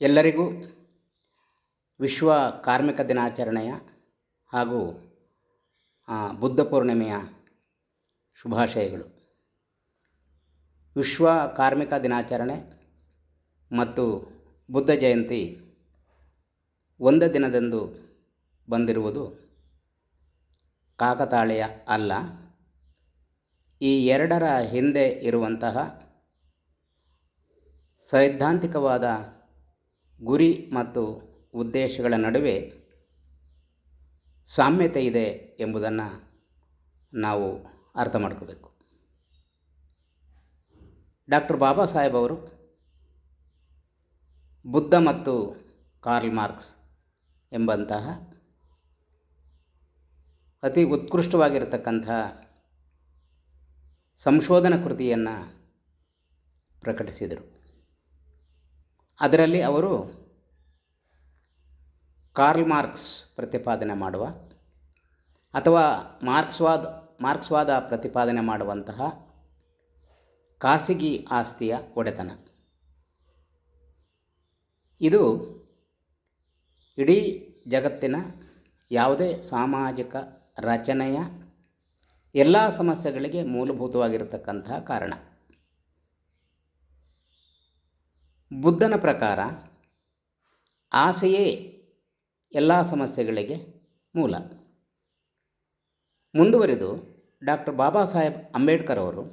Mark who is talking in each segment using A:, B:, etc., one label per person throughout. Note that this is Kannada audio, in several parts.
A: ಎಲ್ಲರಿಗೂ ವಿಶ್ವ ಕಾರ್ಮಿಕ ದಿನಾಚರಣೆಯ ಹಾಗೂ ಬುದ್ಧ ಪೂರ್ಣಿಮೆಯ ಶುಭಾಶಯಗಳು. ವಿಶ್ವ ಕಾರ್ಮಿಕ ದಿನಾಚರಣೆ ಮತ್ತು ಬುದ್ಧ ಜಯಂತಿ ಒಂದೇ ದಿನದಂದು ಬಂದಿರುವುದು ಕಾಕತಾಳೀಯ ಅಲ್ಲ. ಈ ಎರಡರ ಹಿಂದೆ ಇರುವಂತಹ ಸೈದ್ಧಾಂತಿಕವಾದ ಗುರಿ ಮತ್ತು ಉದ್ದೇಶಗಳ ನಡುವೆ ಸಾಮ್ಯತೆ ಇದೆ ಎಂಬುದನ್ನು ನಾವು ಅರ್ಥ ಮಾಡ್ಕೋಬೇಕು. ಡಾಕ್ಟರ್ ಬಾಬಾ ಸಾಹೇಬ್ ಅವರು ಬುದ್ಧ ಮತ್ತು ಕಾರ್ಲ್ ಮಾರ್ಕ್ಸ್ ಎಂಬಂತಹ ಅತಿ ಉತ್ಕೃಷ್ಟವಾಗಿರತಕ್ಕಂಥ ಸಂಶೋಧನಾ ಕೃತಿಯನ್ನು ಪ್ರಕಟಿಸಿದರು. ಅದರಲ್ಲಿ ಅವರು ಕಾರ್ಲ್ ಮಾರ್ಕ್ಸ್ ಪ್ರತಿಪಾದನೆ ಮಾಡುವ ಅಥವಾ ಮಾರ್ಕ್ಸ್ವಾದ ಪ್ರತಿಪಾದನೆ ಮಾಡುವಂತಹ ಖಾಸಗಿ ಆಸ್ತಿಯ ಒಡೆತನ, ಇದು ಇಡೀ ಜಗತ್ತಿನ ಯಾವುದೇ ಸಾಮಾಜಿಕ ರಚನೆಯ ಎಲ್ಲ ಸಮಸ್ಯೆಗಳಿಗೆ ಮೂಲಭೂತವಾಗಿರತಕ್ಕಂತಹ ಕಾರಣ. ಬುದ್ಧನ ಪ್ರಕಾರ ಆಸೆಯೇ ಎಲ್ಲ ಸಮಸ್ಯೆಗಳಿಗೆ ಮೂಲ. ಮುಂದುವರಿದು ಡಾಕ್ಟರ್ ಬಾಬಾ ಸಾಹೇಬ್ ಅಂಬೇಡ್ಕರ್ ಅವರು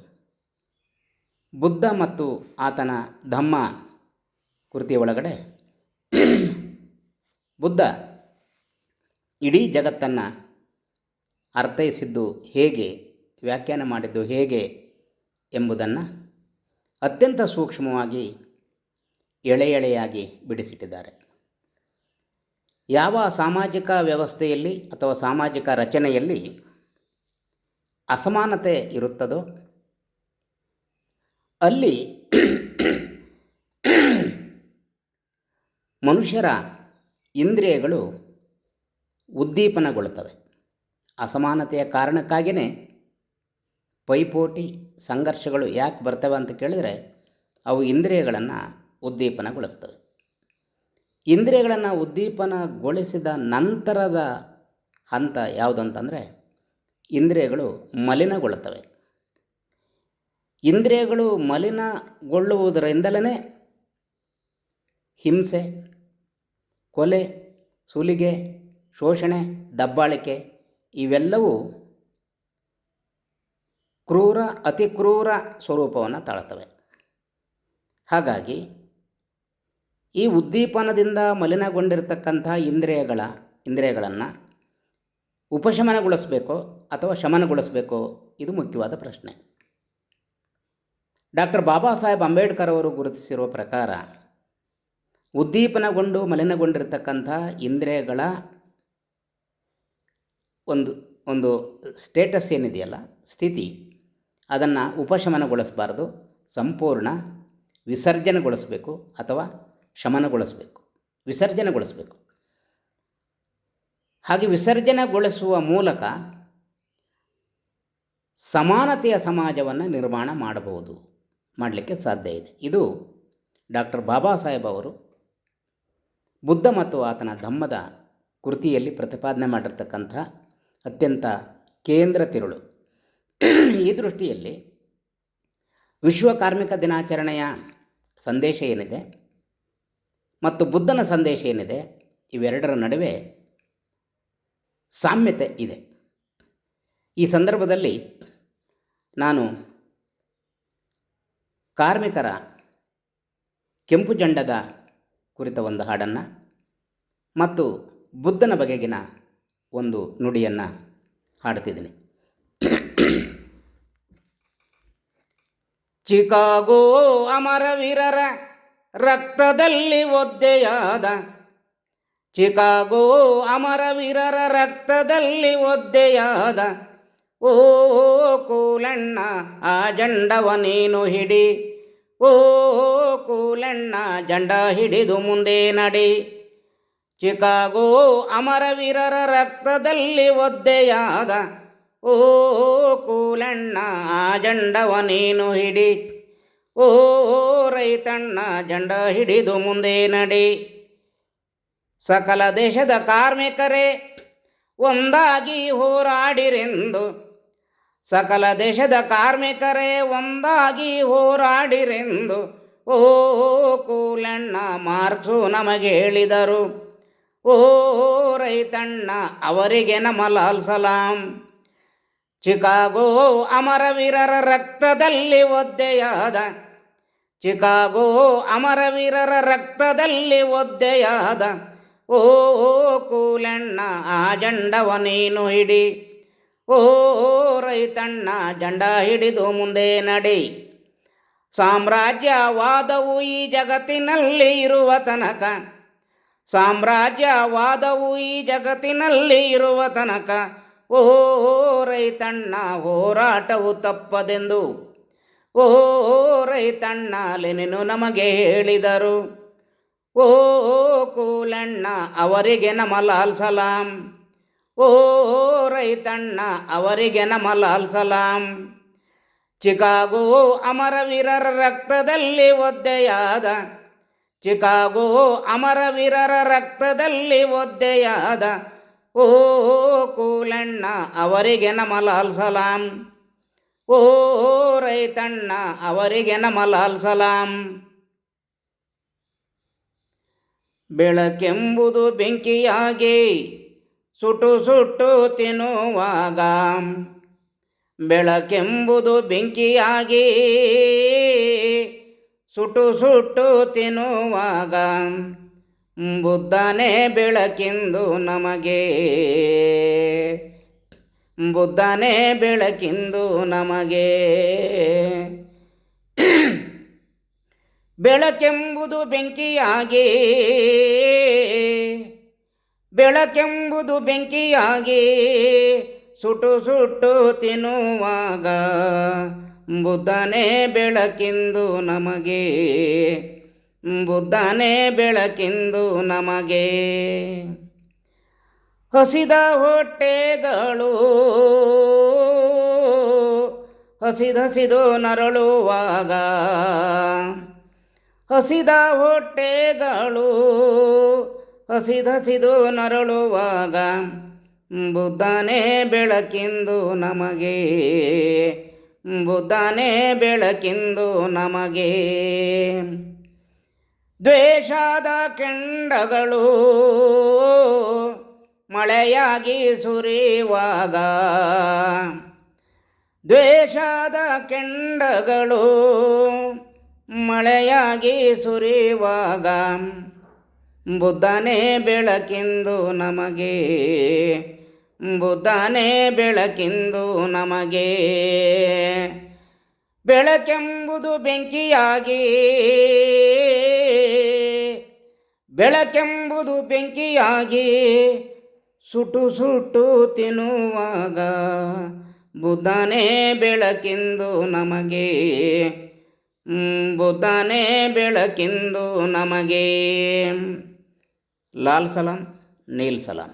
A: ಬುದ್ಧ ಮತ್ತು ಆತನ ಧಮ್ಮ ಕೃತಿಯ ಒಳಗಡೆ ಬುದ್ಧ ಇಡೀ ಜಗತ್ತನ್ನು ಅರ್ಥೈಸಿದ್ದು ಹೇಗೆ, ವ್ಯಾಖ್ಯಾನ ಮಾಡಿದ್ದು ಹೇಗೆ ಎಂಬುದನ್ನು ಅತ್ಯಂತ ಸೂಕ್ಷ್ಮವಾಗಿ ಎಳೆಯಾಗಿ ಬಿಡಿಸಿಟ್ಟಿದ್ದಾರೆ. ಯಾವ ಸಾಮಾಜಿಕ ವ್ಯವಸ್ಥೆಯಲ್ಲಿ ಅಥವಾ ಸಾಮಾಜಿಕ ರಚನೆಯಲ್ಲಿ ಅಸಮಾನತೆ ಇರುತ್ತದೋ ಅಲ್ಲಿ ಮನುಷ್ಯರ ಇಂದ್ರಿಯಗಳು ಉದ್ದೀಪನಗೊಳ್ಳುತ್ತವೆ. ಅಸಮಾನತೆಯ ಕಾರಣಕ್ಕಾಗಿಯೇ ಪೈಪೋಟಿ ಸಂಘರ್ಷಗಳು ಯಾಕೆ ಬರ್ತವೆ ಅಂತ ಕೇಳಿದರೆ ಅವು ಇಂದ್ರಿಯಗಳನ್ನು ಉದ್ದೀಪನಗೊಳಿಸ್ತವೆ. ಇಂದ್ರಿಯಗಳನ್ನು ಉದ್ದೀಪನಗೊಳಿಸಿದ ನಂತರದ ಹಂತ ಯಾವುದಂತಂದರೆ ಇಂದ್ರಿಯಗಳು ಮಲಿನಗೊಳ್ಳುತ್ತವೆ. ಇಂದ್ರಿಯಗಳು ಮಲಿನಗೊಳ್ಳುವುದರಿಂದಲೇ ಹಿಂಸೆ, ಕೊಲೆ, ಸುಲಿಗೆ, ಶೋಷಣೆ, ದಬ್ಬಾಳಿಕೆ ಇವೆಲ್ಲವೂ ಅತಿ ಕ್ರೂರ ಸ್ವರೂಪವನ್ನು ತಾಳ್ತವೆ. ಹಾಗಾಗಿ ಈ ಉದ್ದೀಪನದಿಂದ ಮಲಿನಗೊಂಡಿರತಕ್ಕಂಥ ಇಂದ್ರಿಯಗಳನ್ನು ಉಪಶಮನಗೊಳಿಸಬೇಕೋ ಅಥವಾ ಶಮನಗೊಳಿಸಬೇಕೋ ಇದು ಮುಖ್ಯವಾದ ಪ್ರಶ್ನೆ. ಡಾಕ್ಟರ್ ಬಾಬಾ ಸಾಹೇಬ್ ಅಂಬೇಡ್ಕರ್ ಅವರು ಗುರುತಿಸಿರುವ ಪ್ರಕಾರ ಉದ್ದೀಪನಗೊಂಡು ಮಲಿನಗೊಂಡಿರತಕ್ಕಂಥ ಇಂದ್ರಿಯಗಳ ಒಂದು ಸ್ಟೇಟಸ್ ಏನಿದೆಯಲ್ಲ, ಸ್ಥಿತಿ, ಅದನ್ನು ಉಪಶಮನಗೊಳಿಸಬಾರ್ದು, ಸಂಪೂರ್ಣ ವಿಸರ್ಜನೆಗೊಳಿಸಬೇಕು ಅಥವಾ ವಿಸರ್ಜನೆಗೊಳಿಸಬೇಕು. ಹಾಗೆ ವಿಸರ್ಜನೆಗೊಳಿಸುವ ಮೂಲಕ ಸಮಾನತೆಯ ಸಮಾಜವನ್ನು ನಿರ್ಮಾಣ ಮಾಡಲಿಕ್ಕೆ ಸಾಧ್ಯ ಇದೆ. ಇದು ಡಾಕ್ಟರ್ ಬಾಬಾ ಸಾಹೇಬ್ ಅವರು ಬುದ್ಧ ಮತ್ತು ಆತನ ಧಮ್ಮದ ಕೃತಿಯಲ್ಲಿ ಪ್ರತಿಪಾದನೆ ಮಾಡಿರ್ತಕ್ಕಂಥ ಅತ್ಯಂತ ಕೇಂದ್ರ ತಿರುಳು. ಈ ದೃಷ್ಟಿಯಲ್ಲಿ ವಿಶ್ವ ಕಾರ್ಮಿಕ ದಿನಾಚರಣೆಯ ಸಂದೇಶ ಏನಿದೆ ಮತ್ತು ಬುದ್ಧನ ಸಂದೇಶ ಏನಿದೆ ಇವೆರಡರ ನಡುವೆ ಸಾಮ್ಯತೆ ಇದೆ. ಈ ಸಂದರ್ಭದಲ್ಲಿ ನಾನು ಕಾರ್ಮಿಕರ ಕೆಂಪು ಜಂಡದ ಕುರಿತ ಒಂದು ಹಾಡನ್ನು ಮತ್ತು ಬುದ್ಧನ ಬಗೆಗಿನ ಒಂದು ನುಡಿಯನ್ನು ಹಾಡುತ್ತಿದ್ದೀನಿ. ಚಿಕಾಗೋ ಅಮರವೀರರ ರಕ್ತದಲ್ಲಿ ಒದ್ದೆಯಾದ, ಚಿಕಾಗೋ ಅಮರವೀರರ ರಕ್ತದಲ್ಲಿ ಒದ್ದೆಯಾದ, ಓ ಕೂಲಣ್ಣ ಆ ಜಂಡವ ನೀನು ಹಿಡಿ, ಓ ಕೂಲಣ್ಣ ಜಂಡ ಹಿಡಿದು ಮುಂದೆ ನಡಿ. ಚಿಕಾಗೋ ಅಮರವೀರರ ರಕ್ತದಲ್ಲಿ ಒದ್ದೆಯಾದ, ಓ ಕೂಲಣ್ಣ ಆ ಜಂಡವ ನೀನು ಹಿಡಿ, ಓ ರೈತಣ್ಣ ಜಂಡ ಹಿಡಿದು ಮುಂದೆ ನಡೆ. ಸಕಲ ದೇಶದ ಕಾರ್ಮಿಕರೇ ಒಂದಾಗಿ ಹೋರಾಡಿರೆಂದು, ಸಕಲ ದೇಶದ ಕಾರ್ಮಿಕರೇ ಒಂದಾಗಿ ಹೋರಾಡಿರೆಂದು ಓ ಕೂಲಣ್ಣ ಮಾರ್ಕ್ಸು ನಮಗೆ ಹೇಳಿದರು. ಓ ರೈತಣ್ಣ ಅವರಿಗೆ ನಮ್ಮ ಲಾಲ್ ಸಲಾಂ. ಚಿಕಾಗೋ ಅಮರವೀರರ ರಕ್ತದಲ್ಲಿ ಒದ್ದೆಯಾದ, ಚಿಕಾಗೋ ಅಮರವೀರರ ರಕ್ತದಲ್ಲಿ ಒದ್ದೆಯಾದ ಓ ಕೂಲಣ್ಣ ಆ ಜಂಡವ ನೀನು ಹಿಡಿ. ಓ ರೈತಣ್ಣ ಜಂಡ ಹಿಡಿದು ಮುಂದೆ ನಡೆ. ಸಾಮ್ರಾಜ್ಯವಾದವು ಈ ಜಗತ್ತಿನಲ್ಲಿ ಇರುವ ತನಕ, ಸಾಮ್ರಾಜ್ಯವಾದವು ಈ ಜಗತ್ತಿನಲ್ಲಿ ಇರುವ ತನಕ ಓ ರೈತಣ್ಣ ಹೋರಾಟವು ತಪ್ಪದೆಂದು ಓ ರೈತಣ್ಣ ಲೆನಿನು ನಮಗೆ ಹೇಳಿದರು. ಓ ಕೂಲಣ್ಣ ಅವರಿಗೆ ನಮ್ಮ ಲಾಲ್ ಸಲಾಂ. ಓ ರೈತಣ್ಣ ಅವರಿಗೆ ನಮ್ಮ ಲಾಲ್ ಸಲಾಂ. ಚಿಕಾಗೋ ಅಮರವೀರರ ರಕ್ತದಲ್ಲಿ ಒದ್ದೆಯಾದ, ಚಿಕಾಗೋ ಅಮರವೀರರ ರಕ್ತದಲ್ಲಿ ಒದ್ದೆಯಾದ ಓ ಕೂಲಣ್ಣ ಅವರಿಗೆ ನಮ್ಮ ಲಾಲ್ ಸಲಾಂ. ಓ ರೈತಣ್ಣ ಅವರಿಗೆ ನಮ್ಮ ಲಾಲ್ ಸಲಾಂ. ಬೆಳಕೆಂಬುದು ಬೆಂಕಿಯಾಗಿ ಸುಟ್ಟು ಸುಟ್ಟು ತಿನ್ನುವಾಗ, ಬೆಳಕೆಂಬುದು ಬೆಂಕಿಯಾಗಿ ಸುಟ್ಟು ಸುಟ್ಟು ತಿನ್ನುವಾಗ ಬುದ್ಧನೇ ಬೆಳಕಿಂದು ನಮಗೆ, ಬುದ್ಧನೇ ಬೆಳಕಿಂದು ನಮಗೆ. ಬೆಳಕೆಂಬುದು ಬೆಂಕಿಯಾಗಿ, ಬೆಳಕೆಂಬುದು ಬೆಂಕಿಯಾಗಿ ಸುಟ್ಟು ಸುಟ್ಟು ತಿನ್ನುವಾಗ ಬುದ್ಧನೇ ಬೆಳಕಿಂದು ನಮಗೆ, ಬುದ್ಧನೇ ಬೆಳಕಿಂದು ನಮಗೆ. ಹಸಿದ ಹೊಟ್ಟೆಗಳು ಹಸಿದು ನರಳುವಾಗ, ಹಸಿದ ಹೊಟ್ಟೆಗಳು ಹಸಿದು ನರಳುವಾಗ ಬುದ್ಧನೇ ಬೆಳಕಿಂದು ನಮಗೆ, ಬುದ್ಧನೇ ಬೆಳಕಿಂದು ನಮಗೆ. ದ್ವೇಷದ ಕೆಂಡಗಳು ಮಳೆಯಾಗಿ ಸುರಿಯುವಾಗ, ದ್ವೇಷದ ಕೆಂಡಗಳು ಮಳೆಯಾಗಿ ಸುರಿಯುವಾಗ ಬುದ್ಧನೇ ಬೆಳಕಿಂದು ನಮಗೆ, ಬುದ್ಧನೇ ಬೆಳಕಿಂದು ನಮಗೆ. ಬೆಳಕೆಂಬುದು ಬೆಂಕಿಯಾಗಿ, ಬೆಳಕೆಂಬುದು ಬೆಂಕಿಯಾಗಿ ಸುಟ್ಟು ಸುಟ್ಟು ತಿನ್ನುವಾಗ ಬುದ್ಧನೇ ಬೆಳಕಿಂದು ನಮಗೆ, ಬುದ್ಧನೇ ಬೆಳಕಿಂದು ನಮಗೆ. ಲಾಲ್ ಸಲಾಂ, ನೀಲ್ ಸಲಾಂ.